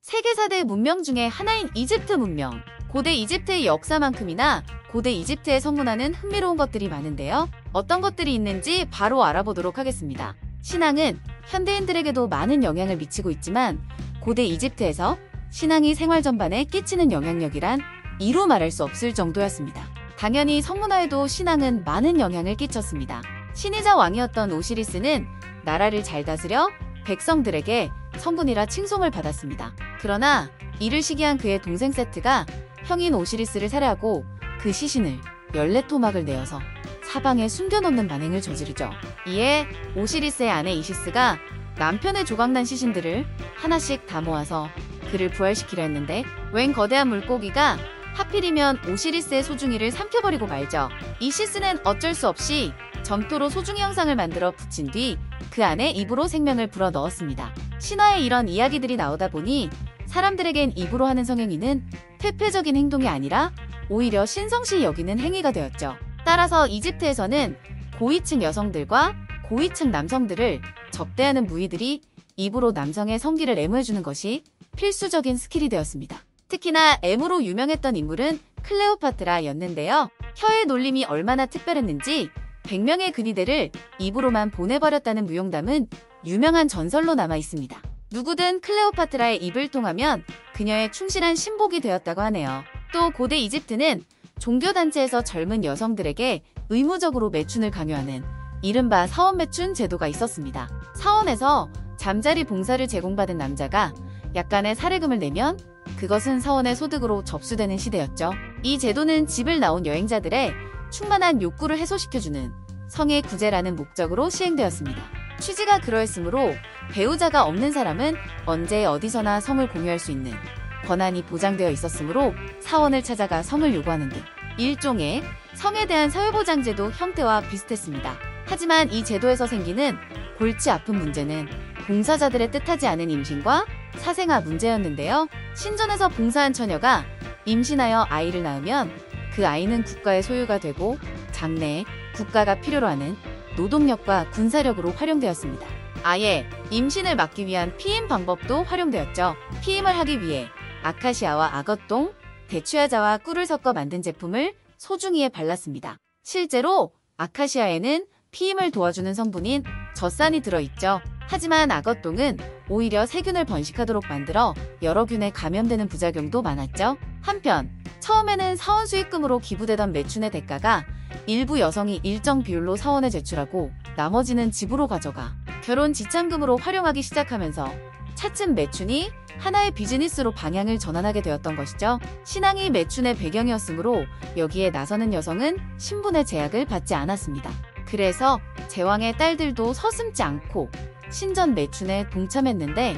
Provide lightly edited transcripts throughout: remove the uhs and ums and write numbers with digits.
세계 4대 문명 중에 하나인 이집트 문명. 고대 이집트의 역사만큼이나 고대 이집트의 성문화는 흥미로운 것들이 많은데요. 어떤 것들이 있는지 바로 알아보도록 하겠습니다. 신앙은 현대인들에게도 많은 영향을 미치고 있지만 고대 이집트에서 신앙이 생활 전반에 끼치는 영향력이란 이루 말할 수 없을 정도였습니다. 당연히 성문화에도 신앙은 많은 영향을 끼쳤습니다. 신이자 왕이었던 오시리스는 나라를 잘 다스려 백성들에게 성군이라 칭송을 받았습니다. 그러나 이를 시기한 그의 동생 세트가 형인 오시리스를 살해하고 그 시신을 14토막을 내어서 사방에 숨겨놓는 만행을 저지르죠. 이에 오시리스의 아내 이시스가 남편의 조각난 시신들을 하나씩 다 모아서 그를 부활시키려 했는데 웬 거대한 물고기가 하필이면 오시리스의 소중이를 삼켜버리고 말죠. 이시스는 어쩔 수 없이 점토로 소중이 형상을 만들어 붙인 뒤 그 안에 입으로 생명을 불어넣었습니다. 신화에 이런 이야기들이 나오다 보니 사람들에겐 입으로 하는 성행위는 퇴폐적인 행동이 아니라 오히려 신성시 여기는 행위가 되었죠. 따라서 이집트에서는 고위층 여성들과 고위층 남성들을 접대하는 무희들이 입으로 남성의 성기를 애무해주는 것이 필수적인 스킬이 되었습니다. 특히나 애무로 유명했던 인물은 클레오파트라였는데요. 혀의 놀림이 얼마나 특별했는지 100명의 근위대를 입으로만 보내버렸다는 무용담은 유명한 전설로 남아 있습니다. 누구든 클레오파트라의 입을 통하면 그녀의 충실한 신복이 되었다고 하네요. 또 고대 이집트는 종교단체에서 젊은 여성들에게 의무적으로 매춘을 강요하는 이른바 사원매춘 제도가 있었습니다. 사원에서 잠자리 봉사를 제공받은 남자가 약간의 사례금을 내면 그것은 사원의 소득으로 접수되는 시대였죠. 이 제도는 집을 나온 여행자들의 충만한 욕구를 해소시켜주는 성의 구제라는 목적으로 시행되었습니다. 취지가 그러했으므로 배우자가 없는 사람은 언제 어디서나 성을 공유할 수 있는 권한이 보장되어 있었으므로 사원을 찾아가 성을 요구하는 등 일종의 성에 대한 사회보장제도 형태와 비슷했습니다. 하지만 이 제도에서 생기는 골치 아픈 문제는 봉사자들의 뜻하지 않은 임신과 사생아 문제였는데요. 신전에서 봉사한 처녀가 임신하여 아이를 낳으면 그 아이는 국가의 소유가 되고 장래에 국가가 필요로 하는 노동력과 군사력으로 활용되었습니다. 아예 임신을 막기 위한 피임 방법도 활용되었죠. 피임을 하기 위해 아카시아와 아것동, 대추야자와 꿀을 섞어 만든 제품을 소중이에 발랐습니다. 실제로 아카시아에는 피임을 도와주는 성분인 젖산이 들어있죠. 하지만 아것동은 오히려 세균을 번식하도록 만들어 여러 균에 감염되는 부작용도 많았죠. 한편 처음에는 사원 수익금으로 기부되던 매춘의 대가가 일부 여성이 일정 비율로 사원에 제출하고 나머지는 집으로 가져가 결혼 지참금으로 활용하기 시작하면서 차츰 매춘이 하나의 비즈니스로 방향을 전환하게 되었던 것이죠. 신앙이 매춘의 배경이었으므로 여기에 나서는 여성은 신분의 제약을 받지 않았습니다. 그래서 제왕의 딸들도 서슴지 않고 신전 매춘에 동참했는데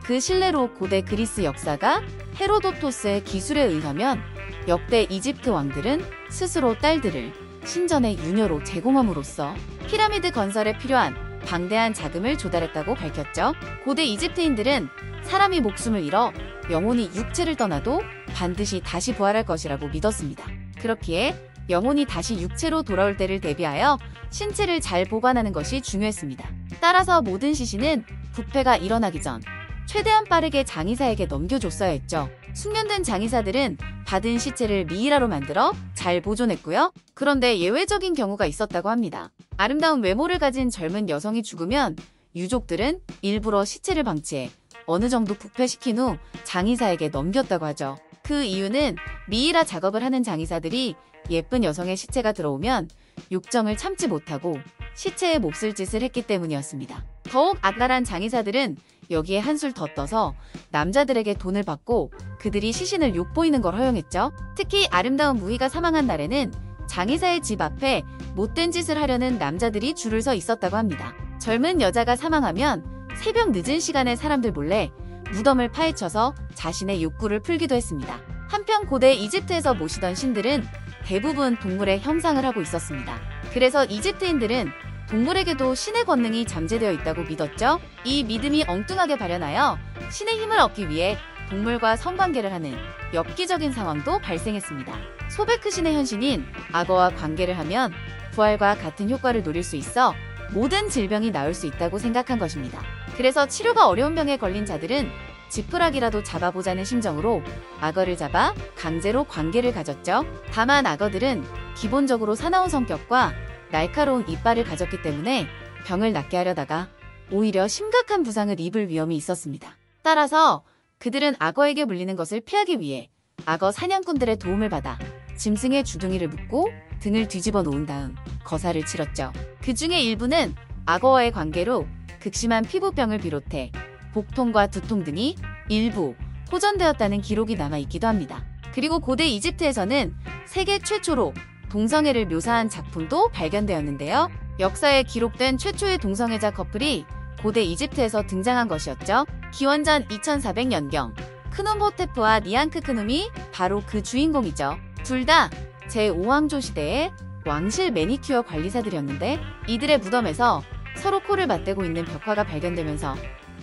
그 신뢰로 고대 그리스 역사가 헤로도토스의 기술에 의하면 역대 이집트 왕들은 스스로 딸들을 신전의 유녀로 제공함으로써 피라미드 건설에 필요한 방대한 자금을 조달했다고 밝혔죠. 고대 이집트인들은 사람이 목숨을 잃어 영혼이 육체를 떠나도 반드시 다시 부활할 것이라고 믿었습니다. 그렇기에 영혼이 다시 육체로 돌아올 때를 대비하여 신체를 잘 보관하는 것이 중요했습니다. 따라서 모든 시신은 부패가 일어나기 전 최대한 빠르게 장의사에게 넘겨줬어야 했죠. 숙련된 장의사들은 받은 시체를 미이라로 만들어 잘 보존했고요. 그런데 예외적인 경우가 있었다고 합니다. 아름다운 외모를 가진 젊은 여성이 죽으면 유족들은 일부러 시체를 방치해 어느 정도 부패시킨 후 장의사에게 넘겼다고 하죠. 그 이유는 미이라 작업을 하는 장의사들이 예쁜 여성의 시체가 들어오면 욕정을 참지 못하고 시체에 몹쓸 짓을 했기 때문이었습니다. 더욱 악랄한 장의사들은 여기에 한술 더 떠서 남자들에게 돈을 받고 그들이 시신을 욕보이는 걸 허용했죠. 특히 아름다운 무희가 사망한 날에는 장의사의 집 앞에 못된 짓을 하려는 남자들이 줄을 서 있었다고 합니다. 젊은 여자가 사망하면 새벽 늦은 시간에 사람들 몰래 무덤을 파헤쳐서 자신의 욕구를 풀기도 했습니다. 한편 고대 이집트에서 모시던 신들은 대부분 동물의 형상을 하고 있었습니다. 그래서 이집트인들은 동물에게도 신의 권능이 잠재되어 있다고 믿었죠. 이 믿음이 엉뚱하게 발현하여 신의 힘을 얻기 위해 동물과 성관계를 하는 엽기적인 상황도 발생했습니다. 소베크 신의 현신인 악어와 관계를 하면 부활과 같은 효과를 노릴 수 있어 모든 질병이 나을 수 있다고 생각한 것입니다. 그래서 치료가 어려운 병에 걸린 자들은 지푸라기라도 잡아보자는 심정으로 악어를 잡아 강제로 관계를 가졌죠. 다만 악어들은 기본적으로 사나운 성격과 날카로운 이빨을 가졌기 때문에 병을 낫게 하려다가 오히려 심각한 부상을 입을 위험이 있었습니다. 따라서 그들은 악어에게 물리는 것을 피하기 위해 악어 사냥꾼들의 도움을 받아 짐승의 주둥이를 묶고 등을 뒤집어 놓은 다음 거사를 치렀죠. 그 중에 일부는 악어와의 관계로 극심한 피부병을 비롯해 복통과 두통 등이 일부 호전되었다는 기록이 남아있기도 합니다. 그리고 고대 이집트에서는 세계 최초로 동성애를 묘사한 작품도 발견되었는데요. 역사에 기록된 최초의 동성애자 커플이 고대 이집트에서 등장한 것이었죠. 기원전 2400년경 크눔호테프와 니안크크눔이 바로 그 주인공이죠. 둘 다 제5왕조 시대의 왕실 매니큐어 관리사들이었는데 이들의 무덤에서 서로 코를 맞대고 있는 벽화가 발견되면서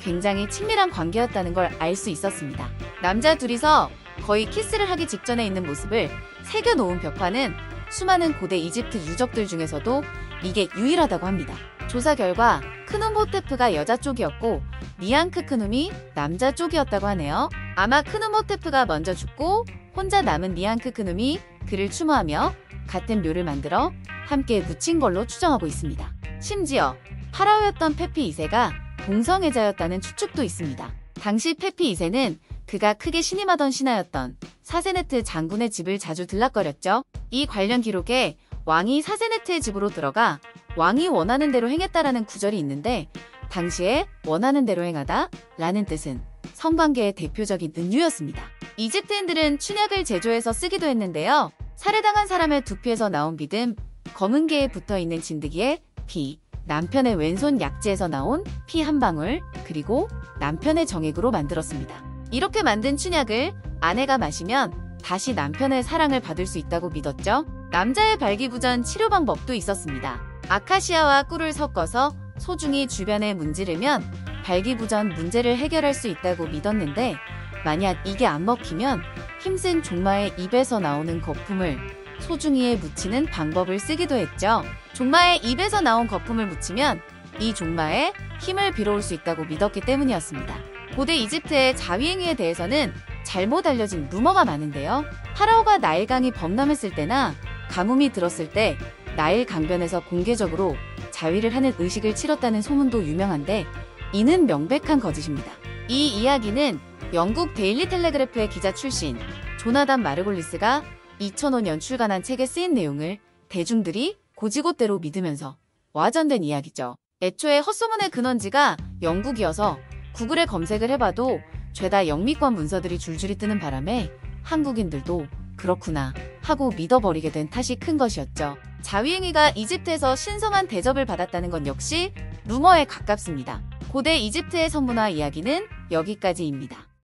굉장히 친밀한 관계였다는 걸 알 수 있었습니다. 남자 둘이서 거의 키스를 하기 직전에 있는 모습을 새겨놓은 벽화는 수많은 고대 이집트 유적들 중에서도 이게 유일하다고 합니다. 조사 결과 크눔호테프가 여자 쪽이었고 니안크크눔이 남자 쪽이었다고 하네요. 아마 크눔호테프가 먼저 죽고 혼자 남은 니안크크눔이 그를 추모하며 같은 묘를 만들어 함께 묻힌 걸로 추정하고 있습니다. 심지어 파라오였던 페피 2세가 동성애자였다는 추측도 있습니다. 당시 페피 2세는 그가 크게 신임하던 신하였던 사세네트 장군의 집을 자주 들락거렸죠. 이 관련 기록에 왕이 사세네트의 집으로 들어가 왕이 원하는 대로 행했다라는 구절이 있는데 당시에 원하는 대로 행하다 라는 뜻은 성관계의 대표적인 은유였습니다. 이집트인들은 춘약을 제조해서 쓰기도 했는데요. 살해당한 사람의 두피에서 나온 비듬, 검은 개에 붙어있는 진드기의 피, 남편의 왼손 약지에서 나온 피 한 방울, 그리고 남편의 정액으로 만들었습니다. 이렇게 만든 춘약을 아내가 마시면 다시 남편의 사랑을 받을 수 있다고 믿었죠. 남자의 발기부전 치료 방법도 있었습니다. 아카시아와 꿀을 섞어서 소중히 주변에 문지르면 발기부전 문제를 해결할 수 있다고 믿었는데 만약 이게 안 먹히면 힘센 종마의 입에서 나오는 거품을 소중이에 묻히는 방법을 쓰기도 했죠. 종마의 입에서 나온 거품을 묻히면 이 종마에 힘을 빌어올 수 있다고 믿었기 때문이었습니다. 고대 이집트의 자위행위에 대해서는 잘못 알려진 루머가 많은데요. 파라오가 나일강이 범람했을 때나 가뭄이 들었을 때 나일 강변에서 공개적으로 자위를 하는 의식을 치렀다는 소문도 유명한데 이는 명백한 거짓입니다. 이 이야기는 영국 데일리 텔레그래프의 기자 출신 조나단 마르골리스가 2005년 출간한 책에 쓰인 내용을 대중들이 고지고대로 믿으면서 와전된 이야기죠. 애초에 헛소문의 근원지가 영국이어서 구글에 검색을 해봐도 죄다 영미권 문서들이 줄줄이 뜨는 바람에 한국인들도 그렇구나 하고 믿어버리게 된 탓이 큰 것이었죠. 자위행위가 이집트에서 신성한 대접을 받았다는 건 역시 루머에 가깝습니다. 고대 이집트의 성문화 이야기는 여기까지입니다.